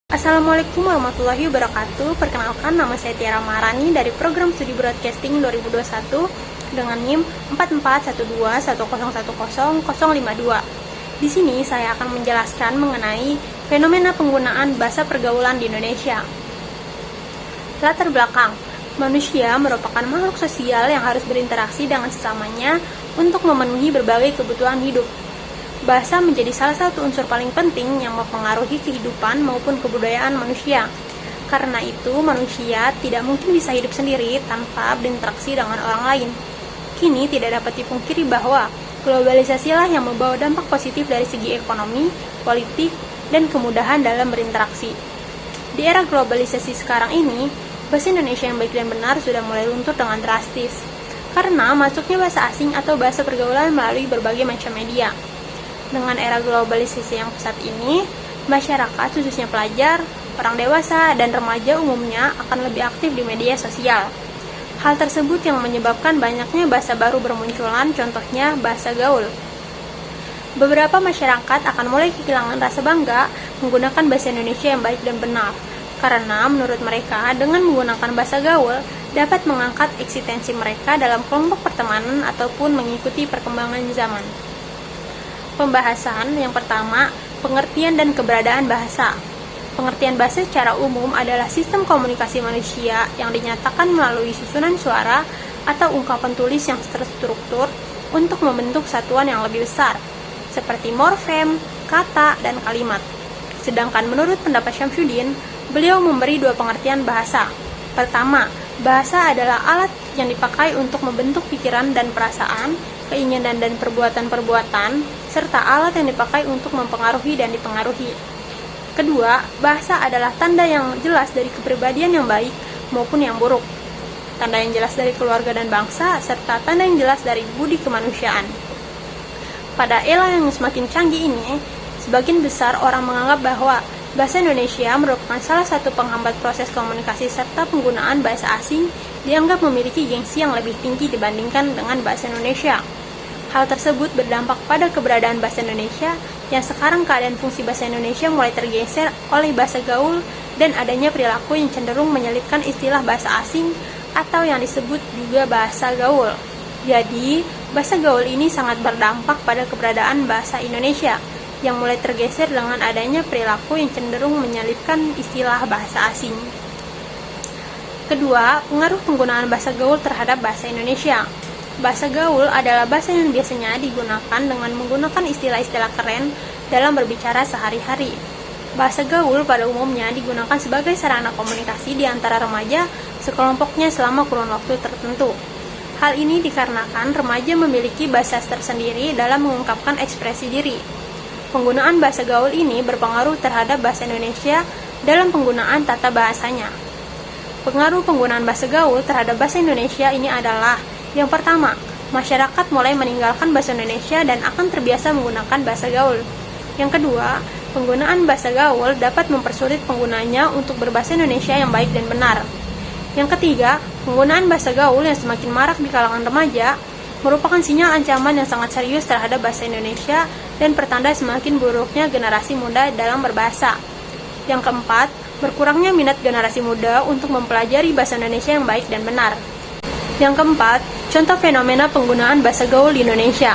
Assalamualaikum warahmatullahi wabarakatuh. Perkenalkan, nama saya Tiara Maharani dari Program Studi Broadcasting 2021 dengan NIM 44121010052. Di sini saya akan menjelaskan mengenai fenomena penggunaan bahasa pergaulan di Indonesia. Latar belakang, manusia merupakan makhluk sosial yang harus berinteraksi dengan sesamanya untuk memenuhi berbagai kebutuhan hidup. Bahasa menjadi salah satu unsur paling penting yang mempengaruhi kehidupan maupun kebudayaan manusia. Karena itu, manusia tidak mungkin bisa hidup sendiri tanpa berinteraksi dengan orang lain. Kini tidak dapat dipungkiri bahwa globalisasilah yang membawa dampak positif dari segi ekonomi, politik, dan kemudahan dalam berinteraksi. Di era globalisasi sekarang ini, bahasa Indonesia yang baik dan benar sudah mulai luntur dengan drastis, karena masuknya bahasa asing atau bahasa pergaulan melalui berbagai macam media. Dengan era globalisasi yang pesat ini, masyarakat khususnya pelajar, orang dewasa, dan remaja umumnya akan lebih aktif di media sosial. Hal tersebut yang menyebabkan banyaknya bahasa baru bermunculan, contohnya bahasa gaul. Beberapa masyarakat akan mulai kehilangan rasa bangga menggunakan bahasa Indonesia yang baik dan benar, karena menurut mereka dengan menggunakan bahasa gaul dapat mengangkat eksistensi mereka dalam kelompok pertemanan ataupun mengikuti perkembangan zaman. Pembahasan yang pertama, pengertian dan keberadaan bahasa. Pengertian bahasa secara umum adalah sistem komunikasi manusia yang dinyatakan melalui susunan suara atau ungkapan tulis yang terstruktur untuk membentuk satuan yang lebih besar, seperti morfem, kata, dan kalimat. Sedangkan menurut pendapat Syamsuddin, beliau memberi dua pengertian bahasa. Pertama, bahasa adalah alat yang dipakai untuk membentuk pikiran dan perasaan, keinginan dan perbuatan-perbuatan, serta alat yang dipakai untuk mempengaruhi dan dipengaruhi. Kedua, bahasa adalah tanda yang jelas dari kepribadian yang baik maupun yang buruk, tanda yang jelas dari keluarga dan bangsa, serta tanda yang jelas dari budi kemanusiaan. Pada era yang semakin canggih ini, sebagian besar orang menganggap bahwa bahasa Indonesia merupakan salah satu penghambat proses komunikasi serta penggunaan bahasa asing dianggap memiliki gengsi yang lebih tinggi dibandingkan dengan bahasa Indonesia. Hal tersebut berdampak pada keberadaan bahasa Indonesia yang sekarang keadaan fungsi bahasa Indonesia mulai tergeser oleh bahasa gaul dan adanya perilaku yang cenderung menyelipkan istilah bahasa asing atau yang disebut juga bahasa gaul. Jadi, bahasa gaul ini sangat berdampak pada keberadaan bahasa Indonesia yang mulai tergeser dengan adanya perilaku yang cenderung menyelipkan istilah bahasa asing. Kedua, pengaruh penggunaan bahasa gaul terhadap bahasa Indonesia. Bahasa gaul adalah bahasa yang biasanya digunakan dengan menggunakan istilah-istilah keren dalam berbicara sehari-hari. Bahasa gaul pada umumnya digunakan sebagai sarana komunikasi di antara remaja sekelompoknya selama kurun waktu tertentu. Hal ini dikarenakan remaja memiliki bahasa tersendiri dalam mengungkapkan ekspresi diri. Penggunaan bahasa gaul ini berpengaruh terhadap bahasa Indonesia dalam penggunaan tata bahasanya. Pengaruh penggunaan bahasa gaul terhadap bahasa Indonesia ini adalah: yang pertama, masyarakat mulai meninggalkan bahasa Indonesia dan akan terbiasa menggunakan bahasa gaul. Yang kedua, penggunaan bahasa gaul dapat mempersulit penggunanya untuk berbahasa Indonesia yang baik dan benar. Yang ketiga, penggunaan bahasa gaul yang semakin marak di kalangan remaja merupakan sinyal ancaman yang sangat serius terhadap bahasa Indonesia dan pertanda semakin buruknya generasi muda dalam berbahasa. Yang keempat, berkurangnya minat generasi muda untuk mempelajari bahasa Indonesia yang baik dan benar. Yang keempat, contoh fenomena penggunaan bahasa gaul di Indonesia.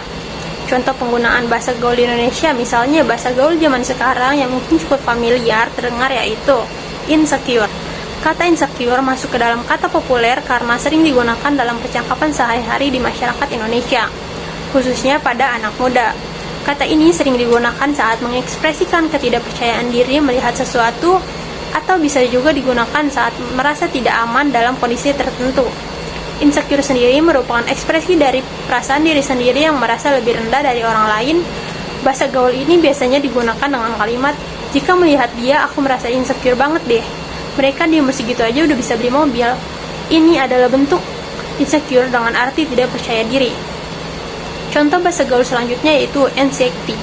Contoh penggunaan bahasa gaul di Indonesia, misalnya bahasa gaul zaman sekarang yang mungkin cukup familiar terdengar, yaitu insecure. Kata insecure masuk ke dalam kata populer karena sering digunakan dalam percakapan sehari-hari di masyarakat Indonesia, khususnya pada anak muda. Kata ini sering digunakan saat mengekspresikan ketidakpercayaan diri melihat sesuatu, atau bisa juga digunakan saat merasa tidak aman dalam kondisi tertentu. Insecure sendiri merupakan ekspresi dari perasaan diri sendiri yang merasa lebih rendah dari orang lain. Bahasa gaul ini biasanya digunakan dengan kalimat, "Jika melihat dia, aku merasa insecure banget deh. Mereka dia mesti gitu aja udah bisa beli mobil." Ini adalah bentuk insecure dengan arti tidak percaya diri. Contoh bahasa gaul selanjutnya yaitu anxiety.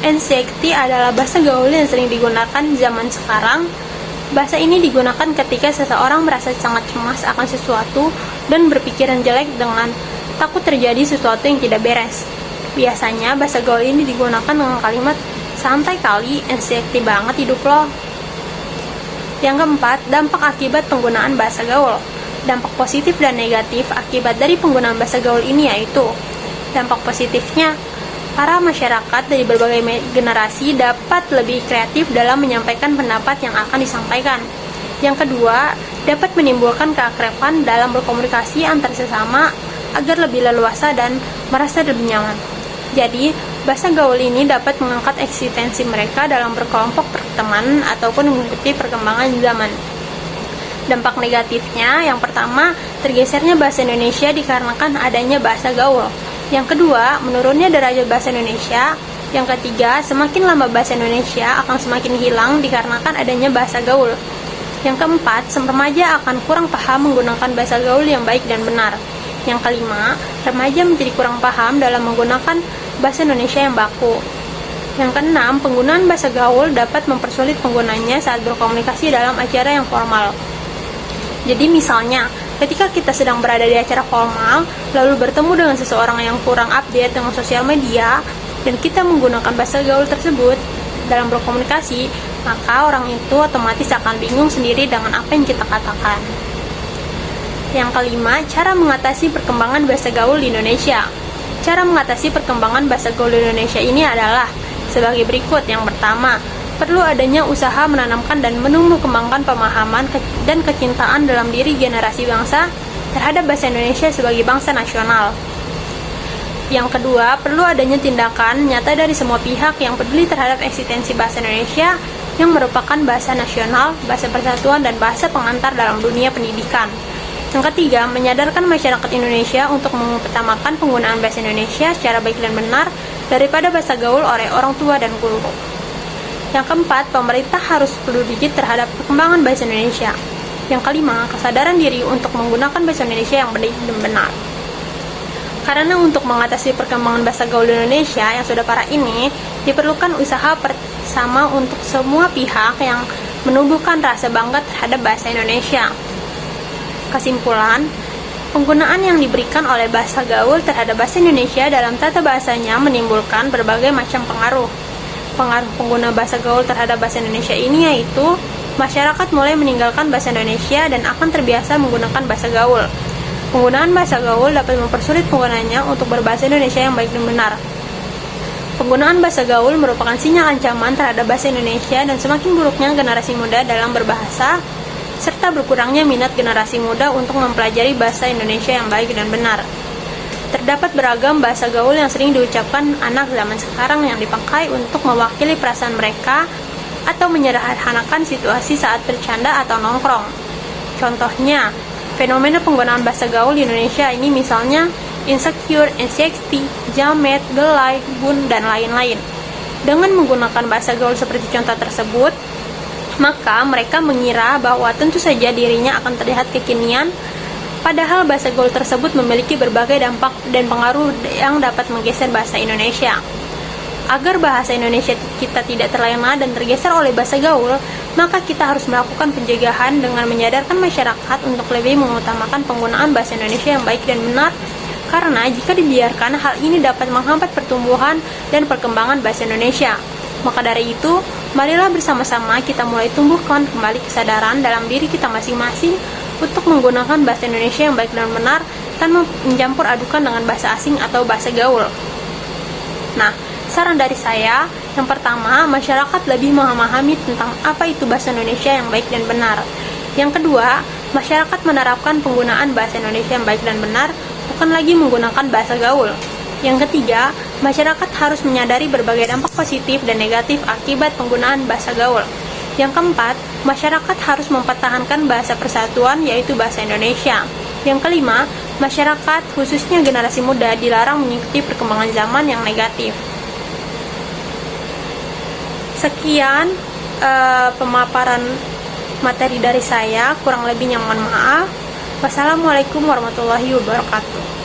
Anxiety adalah bahasa gaul yang sering digunakan zaman sekarang. Bahasa ini digunakan ketika seseorang merasa sangat cemas akan sesuatu dan berpikiran jelek dengan takut terjadi sesuatu yang tidak beres. Biasanya bahasa gaul ini digunakan dengan kalimat, "Santai kali, anxiety banget hidup lo." Yang keempat, dampak akibat penggunaan bahasa gaul. Dampak positif dan negatif akibat dari penggunaan bahasa gaul ini yaitu: dampak positifnya, para masyarakat dari berbagai generasi dapat lebih kreatif dalam menyampaikan pendapat yang akan disampaikan. Yang kedua, dapat menimbulkan keakraban dalam berkomunikasi antar sesama agar lebih leluasa dan merasa lebih nyaman. Jadi, bahasa gaul ini dapat mengangkat eksistensi mereka dalam berkelompok pertemanan ataupun mengikuti perkembangan zaman. Dampak negatifnya, yang pertama, tergesernya bahasa Indonesia dikarenakan adanya bahasa gaul. Yang kedua, menurunnya derajat bahasa Indonesia. Yang ketiga, semakin lama bahasa Indonesia akan semakin hilang dikarenakan adanya bahasa gaul. Yang keempat, remaja akan kurang paham menggunakan bahasa gaul yang baik dan benar. Yang kelima, remaja menjadi kurang paham dalam menggunakan bahasa Indonesia yang baku. Yang keenam, penggunaan bahasa gaul dapat mempersulit penggunanya saat berkomunikasi dalam acara yang formal. Jadi misalnya, ketika kita sedang berada di acara formal, lalu bertemu dengan seseorang yang kurang update dengan sosial media, dan kita menggunakan bahasa gaul tersebut dalam berkomunikasi, maka orang itu otomatis akan bingung sendiri dengan apa yang kita katakan. Yang kelima, cara mengatasi perkembangan bahasa gaul di Indonesia. Cara mengatasi perkembangan bahasa gaul di Indonesia ini adalah sebagai berikut. Yang pertama, perlu adanya usaha menanamkan dan menumbuh kembangkan pemahaman dan kecintaan dalam diri generasi bangsa terhadap bahasa Indonesia sebagai bangsa nasional. Yang kedua, perlu adanya tindakan nyata dari semua pihak yang peduli terhadap eksistensi bahasa Indonesia yang merupakan bahasa nasional, bahasa persatuan, dan bahasa pengantar dalam dunia pendidikan. Yang ketiga, menyadarkan masyarakat Indonesia untuk mengutamakan penggunaan bahasa Indonesia secara baik dan benar daripada bahasa gaul oleh orang tua dan guru. Yang keempat, pemerintah harus peduli terhadap perkembangan bahasa Indonesia. Yang kelima, kesadaran diri untuk menggunakan bahasa Indonesia yang baik dan benar. Karena untuk mengatasi perkembangan bahasa gaul di Indonesia yang sudah parah ini, diperlukan usaha bersama untuk semua pihak yang menumbuhkan rasa bangga terhadap bahasa Indonesia. Kesimpulan, penggunaan yang diberikan oleh bahasa gaul terhadap bahasa Indonesia dalam tata bahasanya menimbulkan berbagai macam pengaruh. Pengaruh pengguna bahasa gaul terhadap bahasa Indonesia ini yaitu masyarakat mulai meninggalkan bahasa Indonesia dan akan terbiasa menggunakan bahasa gaul. Penggunaan bahasa gaul dapat mempersulit penggunanya untuk berbahasa Indonesia yang baik dan benar. Penggunaan bahasa gaul merupakan sinyal ancaman terhadap bahasa Indonesia dan semakin buruknya generasi muda dalam berbahasa, serta berkurangnya minat generasi muda untuk mempelajari bahasa Indonesia yang baik dan benar. Terdapat beragam bahasa gaul yang sering diucapkan anak zaman sekarang yang dipakai untuk mewakili perasaan mereka atau menyederhanakan situasi saat bercanda atau nongkrong. Contohnya, fenomena penggunaan bahasa gaul di Indonesia ini misalnya insecure, anxiety, jamet, gelai, bun, dan lain-lain. Dengan menggunakan bahasa gaul seperti contoh tersebut, maka mereka mengira bahwa tentu saja dirinya akan terlihat kekinian, padahal bahasa gaul tersebut memiliki berbagai dampak dan pengaruh yang dapat menggeser bahasa Indonesia. Agar bahasa Indonesia kita tidak terlena dan tergeser oleh bahasa gaul, maka kita harus melakukan pencegahan dengan menyadarkan masyarakat untuk lebih mengutamakan penggunaan bahasa Indonesia yang baik dan benar, karena jika dibiarkan, hal ini dapat menghambat pertumbuhan dan perkembangan bahasa Indonesia. Maka dari itu, marilah bersama-sama kita mulai tumbuhkan kembali kesadaran dalam diri kita masing-masing untuk menggunakan bahasa Indonesia yang baik dan benar tanpa mencampur adukan dengan bahasa asing atau bahasa gaul. Nah, saran dari saya, yang pertama, masyarakat lebih memahami tentang apa itu bahasa Indonesia yang baik dan benar. Yang kedua, masyarakat menerapkan penggunaan bahasa Indonesia yang baik dan benar, bukan lagi menggunakan bahasa gaul. Yang ketiga, masyarakat harus menyadari berbagai dampak positif dan negatif akibat penggunaan bahasa gaul. Yang keempat, masyarakat harus mempertahankan bahasa persatuan, yaitu bahasa Indonesia. Yang kelima, masyarakat, khususnya generasi muda, dilarang mengikuti perkembangan zaman yang negatif. Sekian pemaparan materi dari saya, kurang lebihnya mohon maaf. Wassalamualaikum warahmatullahi wabarakatuh.